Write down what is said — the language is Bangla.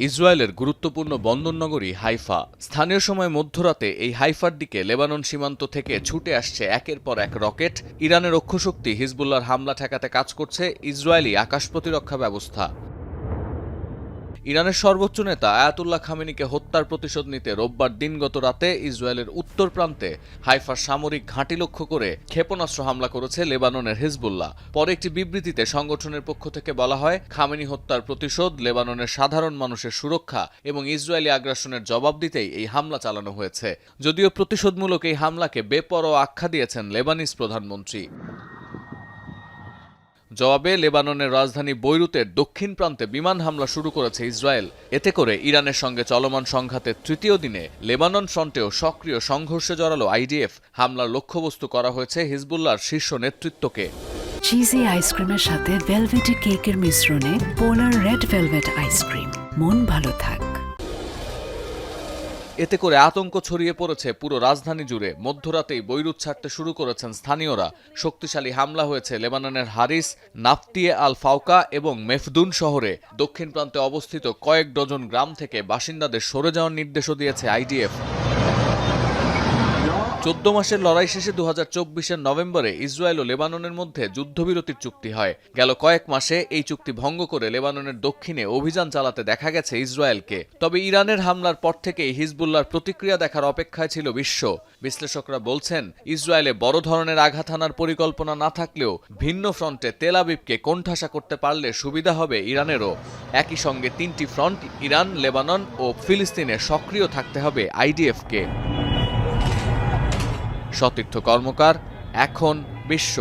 ইসরায়েলের গুরুত্বপূর্ণ বন্দরনগরী হাইফা। স্থানীয় সময় মধ্যরাতে এই হাইফার দিকে লেবানন সীমান্ত থেকে ছুটে আসছে একের পর এক রকেট। ইরানের অক্ষশক্তি হিজবুল্লাহর হামলা ঠেকাতে কাজ করছে ইসরায়েলি আকাশ প্রতিরক্ষা ব্যবস্থা। ইরানের সর্বোচ্চ নেতা আয়াতুল্লাহ খামেনিকে হত্যার প্রতিশোধ নিতে রোববার দিনগত রাতে ইসরায়েলের উত্তর প্রান্তে হাইফার সামরিক ঘাঁটি লক্ষ্য করে ক্ষেপণাস্ত্র হামলা করেছে লেবাননের হিজবুল্লাহ। পরে একটি বিবৃতিতে সংগঠনের পক্ষ থেকে বলা হয়, খামেনি হত্যার প্রতিশোধ, লেবাননের সাধারণ মানুষের সুরক্ষা এবং ইসরায়েলি আগ্রাসনের জবাব দিতেই এই হামলা চালানো হয়েছে। যদিও প্রতিশোধমূলক এই হামলাকে বেপরোয়া আখ্যা দিয়েছেন লেবানিজ প্রধানমন্ত্রী। জবাবে লেবাননের রাজধানী বৈরুতের দক্ষিণ প্রান্তে বিমান হামলা শুরু করেছে ইসরায়েল। এতে করে ইরানের সঙ্গে চলমান সংঘাতের তৃতীয় দিনে লেবানন ফ্রন্টেও সক্রিয় সংঘর্ষে জড়ালো আইডিএফ। হামলার লক্ষ্যবস্তু করা হয়েছে হিজবুল্লাহর শীর্ষ নেতৃত্বকে। চিজি আইসক্রিমের সাথে ভেলভেটি কেকের মিশ্রণে পোলার রেড ভেলভেট আইসক্রিম, মন ভালো থাক। এতে করে আতঙ্ক ছড়িয়ে পড়েছে পুরো রাজধানী জুড়ে। মধ্যরাতেই বৈরুত ছাড়তে শুরু করেছেন স্থানীয়রা। শক্তিশালী হামলা হয়েছে লেবাননের হারিস, নাফতিয়ে আল ফাওকা এবং মেফদুন শহরে। দক্ষিণ প্রান্তে অবস্থিত কয়েক ডজন গ্রাম থেকে বাসিন্দাদের সরে যাওয়ার নির্দেশও দিয়েছে আইডিএফ। 14 মাসের লড়াই শেষে 2024-এর নভেম্বরে ইসরায়েল ও লেবাননের মধ্যে যুদ্ধবিরতির চুক্তি হয়। গেল কয়েক মাসে এই চুক্তি ভঙ্গ করে লেবাননের দক্ষিণে অভিযান চালাতে দেখা গেছে ইসরায়েলকে। তবে ইরানের হামলার পর থেকেই হিজবুল্লাহর প্রতিক্রিয়া দেখার অপেক্ষায় ছিল বিশ্ব। বিশ্লেষকরা বলছেন, ইসরায়েলে বড় ধরনের আঘাত হানার পরিকল্পনা না থাকলেও ভিন্ন ফ্রন্টে তেল আবিবকে কোণঠাসা করতে পারলে সুবিধা হবে ইরানেরও। একই সঙ্গে 3টি ফ্রন্ট, ইরান, লেবানন ও ফিলিস্তিনে সক্রিয় থাকতে হবে আইডিএফকে। সতীর্থ কর্মকার, এখন বিশ্ব।